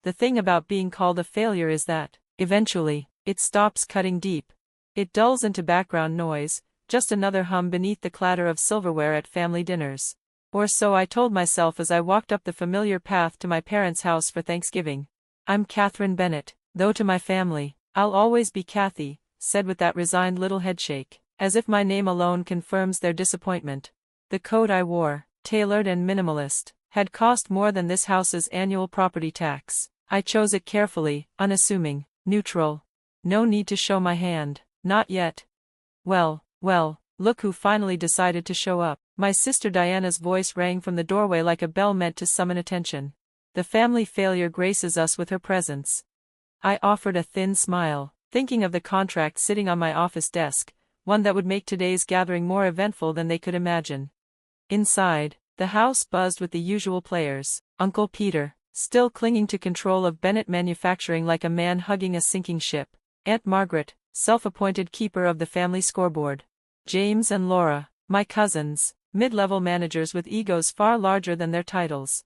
The thing about being called a failure is that, eventually, it stops cutting deep. It dulls into background noise, just another hum beneath the clatter of silverware at family dinners. Or so I told myself as I walked up the familiar path to my parents' house for Thanksgiving. I'm Catherine Bennett, though to my family, I'll always be Cathy, said with that resigned little headshake, as if my name alone confirms their disappointment. The coat I wore, tailored and minimalist, had cost more than this house's annual property tax. I chose it carefully, unassuming, neutral. No need to show my hand, not yet. Well, look who finally decided to show up. My sister Diana's voice rang from the doorway like a bell meant to summon attention. The family failure graces us with her presence. I offered a thin smile, thinking of the contract sitting on my office desk, one that would make today's gathering more eventful than they could imagine. Inside, the house buzzed with the usual players. Uncle Peter, still clinging to control of Bennett Manufacturing like a man hugging a sinking ship. Aunt Margaret, self-appointed keeper of the family scoreboard. James and Laura, my cousins, mid-level managers with egos far larger than their titles.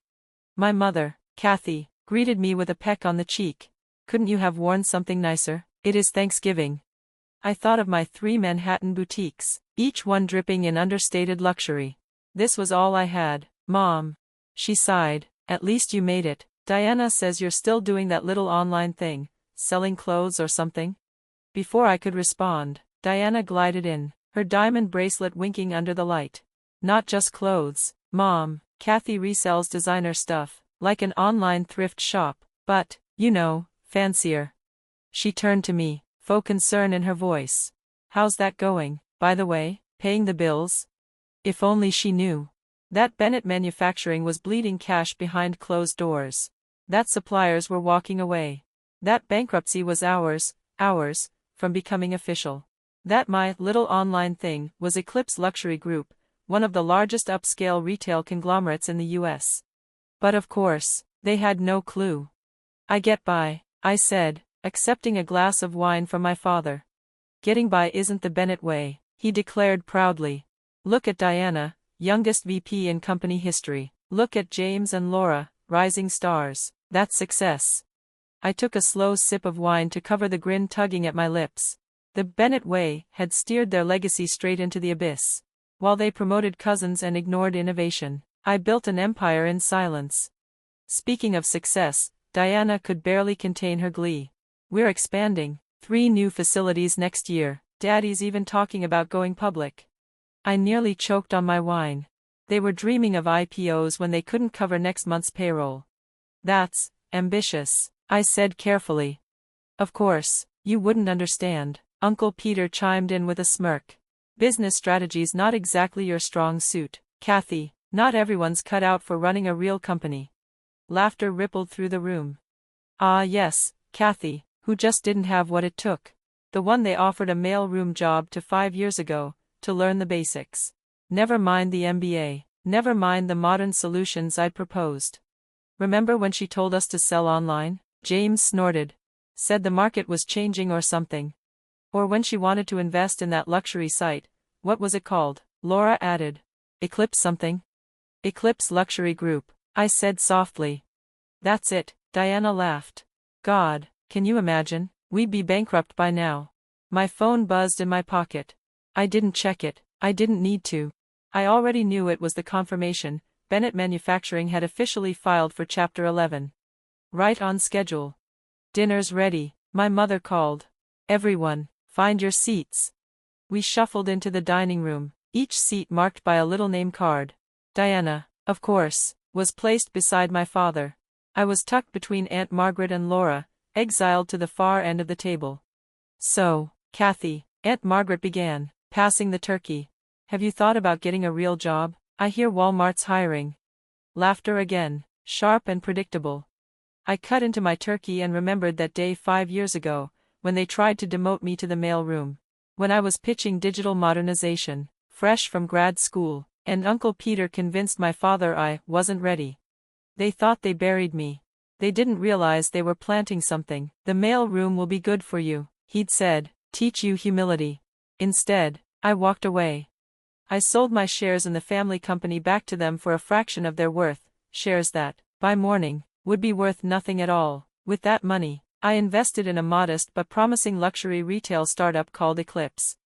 My mother, Cathy, greeted me with a peck on the cheek. Couldn't you have worn something nicer? It is Thanksgiving. I thought of my 3 Manhattan boutiques, each one dripping in understated luxury. This was all I had, Mom. She sighed. At least you made it. Diana says you're still doing that little online thing, selling clothes or something? Before I could respond, Diana glided in, her diamond bracelet winking under the light. Not just clothes, Mom. Cathy resells designer stuff, like an online thrift shop, but, you know, fancier. She turned to me, faux concern in her voice. How's that going, by the way, paying the bills? If only she knew. That Bennett Manufacturing was bleeding cash behind closed doors. That suppliers were walking away. That bankruptcy was hours from becoming official. That my little online thing was Eclipse Luxury Group, one of the largest upscale retail conglomerates in the US. But of course, they had no clue. I get by, I said, accepting a glass of wine from my father. Getting by isn't the Bennett way, he declared proudly. Look at Diana, youngest VP in company history. Look at James and Laura, rising stars. That's success. I took a slow sip of wine to cover the grin tugging at my lips. The Bennett way had steered their legacy straight into the abyss. While they promoted cousins and ignored innovation, I built an empire in silence. Speaking of success, Diana could barely contain her glee. We're expanding. 3 new facilities next year. Daddy's even talking about going public. I nearly choked on my wine. They were dreaming of IPOs when they couldn't cover next month's payroll. That's ambitious, I said carefully. Of course, you wouldn't understand, Uncle Peter chimed in with a smirk. Business strategy's not exactly your strong suit, Cathy. Not everyone's cut out for running a real company. Laughter rippled through the room. Ah yes, Cathy, who just didn't have what it took. The one they offered a mail-room job to 5 years ago, to learn the basics. Never mind the MBA, never mind the modern solutions I'd proposed. Remember when she told us to sell online? James snorted. Said the market was changing or something. Or when she wanted to invest in that luxury site, what was it called? Laura added. Eclipse something? Eclipse Luxury Group, I said softly. That's it, Diana laughed. God, can you imagine? We'd be bankrupt by now. My phone buzzed in my pocket. I didn't check it, I didn't need to. I already knew it was the confirmation. Bennett Manufacturing had officially filed for Chapter 11. Right on schedule. Dinner's ready, my mother called. Everyone, find your seats. We shuffled into the dining room, each seat marked by a little name card. Diana, of course, was placed beside my father. I was tucked between Aunt Margaret and Laura, exiled to the far end of the table. So, Cathy, Aunt Margaret began, passing the turkey. Have you thought about getting a real job? I hear Walmart's hiring. Laughter again, sharp and predictable. I cut into my turkey and remembered that day 5 years ago, when they tried to demote me to the mail room. When I was pitching digital modernization, fresh from grad school, and Uncle Peter convinced my father I wasn't ready. They thought they buried me. They didn't realize they were planting something. The mail room will be good for you, he'd said, teach you humility. Instead, I walked away. I sold my shares in the family company back to them for a fraction of their worth, shares that, by morning, would be worth nothing at all. With that money, I invested in a modest but promising luxury retail startup called Eclipse.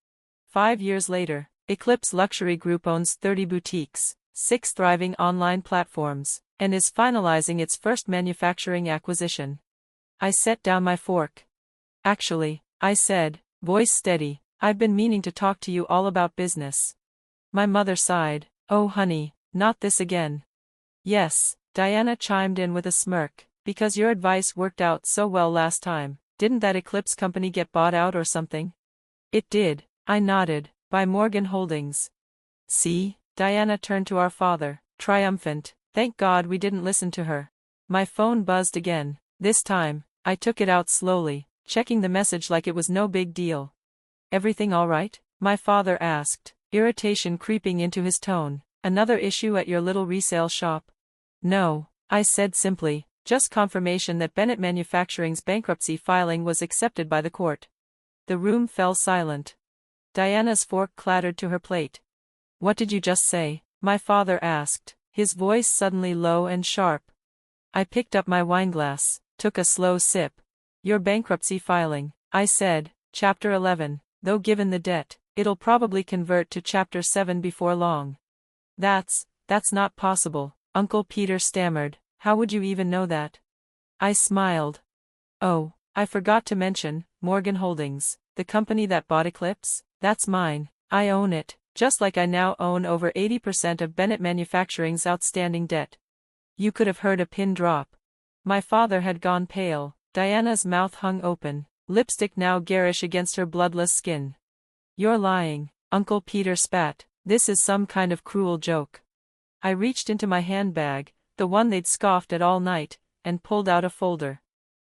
5 years later, Eclipse Luxury Group owns 30 boutiques, 6 thriving online platforms, and is finalizing its first manufacturing acquisition. I set down my fork. Actually, I said, voice steady, I've been meaning to talk to you all about business. My mother sighed. Oh honey, not this again. Yes, Diana chimed in with a smirk, because your advice worked out so well last time. Didn't that Eclipse company get bought out or something? It did, I nodded, by Morgan Holdings. See? Diana turned to our father, triumphant. Thank God we didn't listen to her. My phone buzzed again. This time, I took it out slowly, checking the message like it was no big deal. Everything all right? My father asked, irritation creeping into his tone. Another issue at your little resale shop? No, I said simply, just confirmation that Bennett Manufacturing's bankruptcy filing was accepted by the court. The room fell silent. Diana's fork clattered to her plate. What did you just say? My father asked, his voice suddenly low and sharp. I picked up my wineglass, took a slow sip. Your bankruptcy filing, I said, Chapter 11, though given the debt, it'll probably convert to Chapter 7 before long. That's not possible, Uncle Peter stammered. How would you even know that? I smiled. Oh, I forgot to mention, Morgan Holdings, the company that bought Eclipse, that's mine. I own it, just like I now own over 80% of Bennett Manufacturing's outstanding debt. You could have heard a pin drop. My father had gone pale. Diana's mouth hung open, lipstick now garish against her bloodless skin. You're lying, Uncle Peter spat. This is some kind of cruel joke. I reached into my handbag, the one they'd scoffed at all night, and pulled out a folder.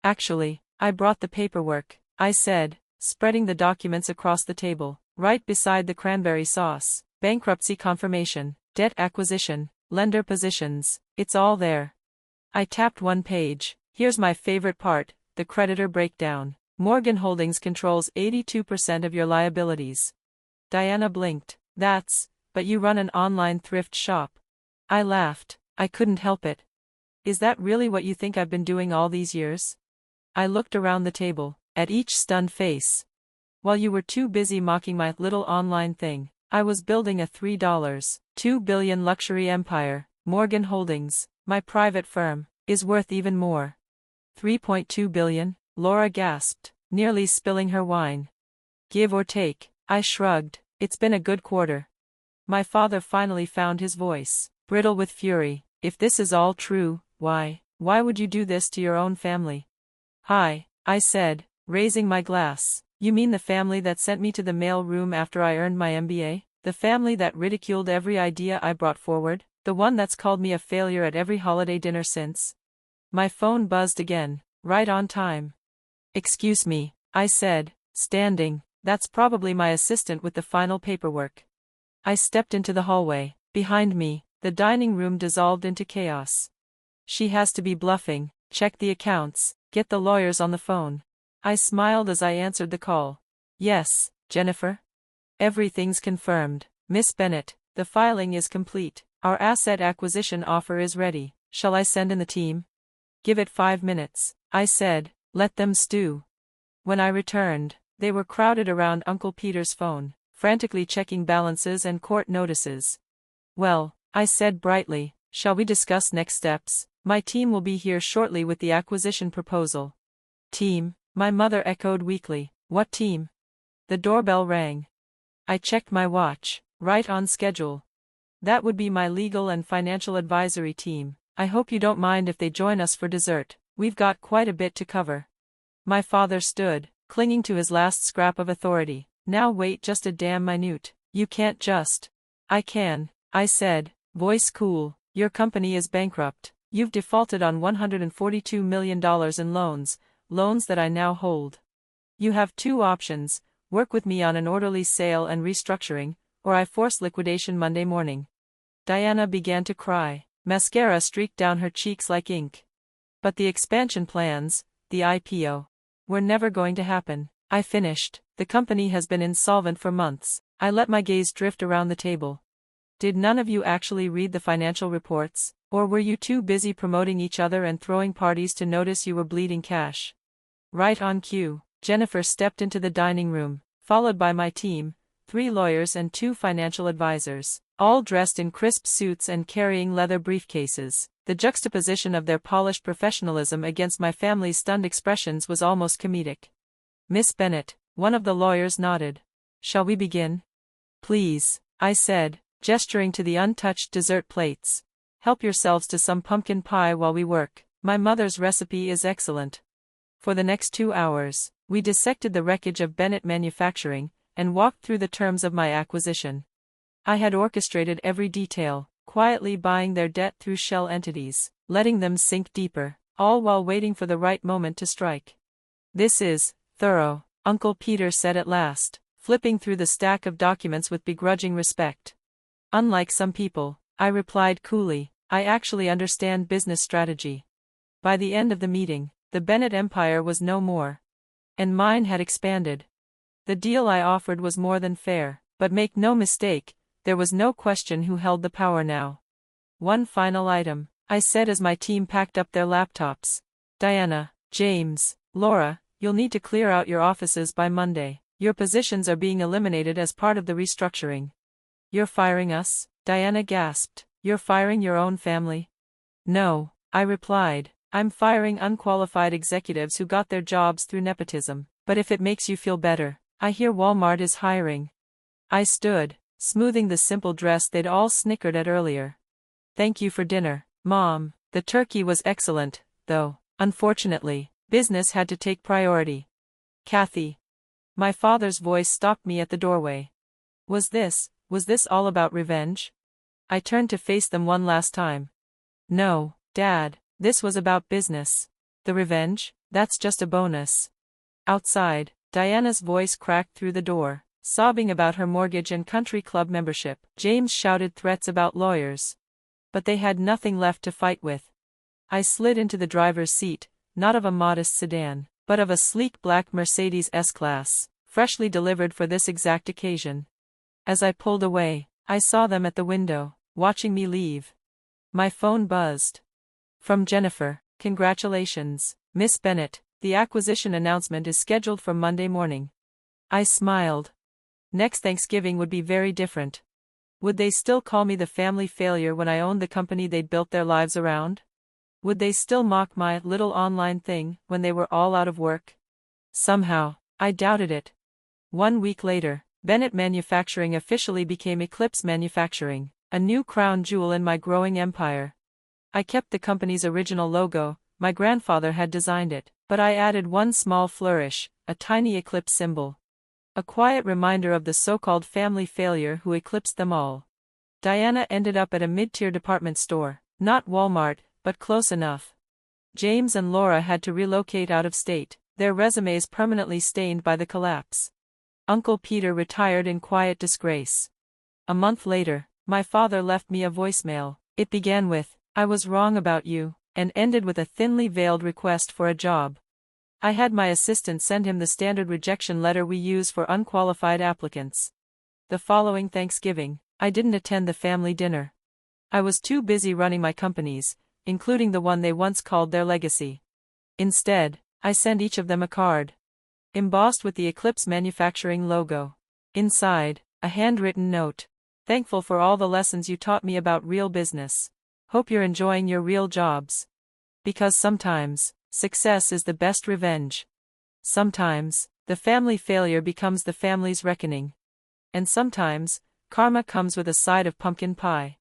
Actually, I brought the paperwork, I said, spreading the documents across the table, right beside the cranberry sauce. Bankruptcy confirmation, debt acquisition, lender positions, it's all there. I tapped one page. Here's my favorite part, the creditor breakdown. Morgan Holdings controls 82% of your liabilities. Diana blinked. But you run an online thrift shop. I laughed. I couldn't help it. Is that really what you think I've been doing all these years? I looked around the table, at each stunned face. While you were too busy mocking my little online thing, I was building a $3.2 billion luxury empire. Morgan Holdings, my private firm, is worth even more. $3.2 billion, Laura gasped, nearly spilling her wine. Give or take, I shrugged. It's been a good quarter. My father finally found his voice, brittle with fury. If this is all true, why would you do this to your own family? Hi, I said, raising my glass. You mean the family that sent me to the mail room after I earned my MBA? The family that ridiculed every idea I brought forward? The one that's called me a failure at every holiday dinner since? My phone buzzed again, right on time. Excuse me, I said, standing. That's probably my assistant with the final paperwork. I stepped into the hallway. Behind me, the dining room dissolved into chaos. She has to be bluffing. Check the accounts, get the lawyers on the phone. I smiled as I answered the call. Yes, Jennifer? Everything's confirmed, Miss Bennett, the filing is complete. Our asset acquisition offer is ready. Shall I send in the team? Give it 5 minutes, I said, let them stew. When I returned, they were crowded around Uncle Peter's phone, frantically checking balances and court notices. Well, I said brightly, shall we discuss next steps? My team will be here shortly with the acquisition proposal. Team, my mother echoed weakly. What team? The doorbell rang. I checked my watch, right on schedule. That would be my legal and financial advisory team. I hope you don't mind if they join us for dessert. We've got quite a bit to cover. My father stood, clinging to his last scrap of authority. Now wait just a damn minute. You can't just. I can, I said, voice cool. Your company is bankrupt. You've defaulted on $142 million in loans that I now hold. You have 2 options, work with me on an orderly sale and restructuring, or I force liquidation Monday morning. Diana began to cry. Mascara streaked down her cheeks like ink. But the expansion plans, the IPO, were never going to happen. I finished. The company has been insolvent for months. I let my gaze drift around the table. Did none of you actually read the financial reports, Or were you too busy promoting each other and throwing parties to notice you were bleeding cash? Right on cue, Jennifer stepped into the dining room, followed by my team, 3 lawyers and 2 financial advisors, all dressed in crisp suits and carrying leather briefcases. The juxtaposition of their polished professionalism against my family's stunned expressions was almost comedic. Miss Bennett, one of the lawyers nodded. Shall we begin? Please, I said, gesturing to the untouched dessert plates. Help yourselves to some pumpkin pie while we work. My mother's recipe is excellent. For the next 2 hours, we dissected the wreckage of Bennett Manufacturing and walked through the terms of my acquisition. I had orchestrated every detail, quietly buying their debt through shell entities, letting them sink deeper, all while waiting for the right moment to strike. This is thorough, Uncle Peter said at last, flipping through the stack of documents with begrudging respect. Unlike some people, I replied coolly, I actually understand business strategy. By the end of the meeting, the Bennett empire was no more. And mine had expanded. The deal I offered was more than fair, but make no mistake, there was no question who held the power now. One final item, I said as my team packed up their laptops. Diana, James, Laura, you'll need to clear out your offices by Monday. Your positions are being eliminated as part of the restructuring. You're firing us? Diana gasped. You're firing your own family? No, I replied. I'm firing unqualified executives who got their jobs through nepotism. But if it makes you feel better, I hear Walmart is hiring. I stood, smoothing the simple dress they'd all snickered at earlier. Thank you for dinner, Mom. The turkey was excellent, though, unfortunately, business had to take priority. Cathy. My father's voice stopped me at the doorway. Was this all about revenge? I turned to face them one last time. No, Dad, this was about business. The revenge, that's just a bonus. Outside, Diana's voice cracked through the door, sobbing about her mortgage and country club membership. James shouted threats about lawyers. But they had nothing left to fight with. I slid into the driver's seat, not of a modest sedan, but of a sleek black Mercedes S-Class, freshly delivered for this exact occasion. As I pulled away, I saw them at the window, watching me leave. My phone buzzed. From Jennifer. Congratulations, Miss Bennett, the acquisition announcement is scheduled for Monday morning. I smiled. Next Thanksgiving would be very different. Would they still call me the family failure when I owned the company they'd built their lives around? Would they still mock my little online thing when they were all out of work? Somehow, I doubted it. 1 week later, Bennett Manufacturing officially became Eclipse Manufacturing, a new crown jewel in my growing empire. I kept the company's original logo, my grandfather had designed it, but I added one small flourish, a tiny eclipse symbol. A quiet reminder of the so-called family failure who eclipsed them all. Diana ended up at a mid-tier department store, not Walmart, but close enough. James and Laura had to relocate out of state, their resumes permanently stained by the collapse. Uncle Peter retired in quiet disgrace. A month later, my father left me a voicemail. It began with, "I was wrong about you," and ended with a thinly veiled request for a job. I had my assistant send him the standard rejection letter we use for unqualified applicants. The following Thanksgiving, I didn't attend the family dinner. I was too busy running my companies, including the one they once called their legacy. Instead, I sent each of them a card, embossed with the Eclipse Manufacturing logo. Inside, a handwritten note. Thankful for all the lessons you taught me about real business. Hope you're enjoying your real jobs. Because sometimes, success is the best revenge. Sometimes, the family failure becomes the family's reckoning. And sometimes, karma comes with a side of pumpkin pie.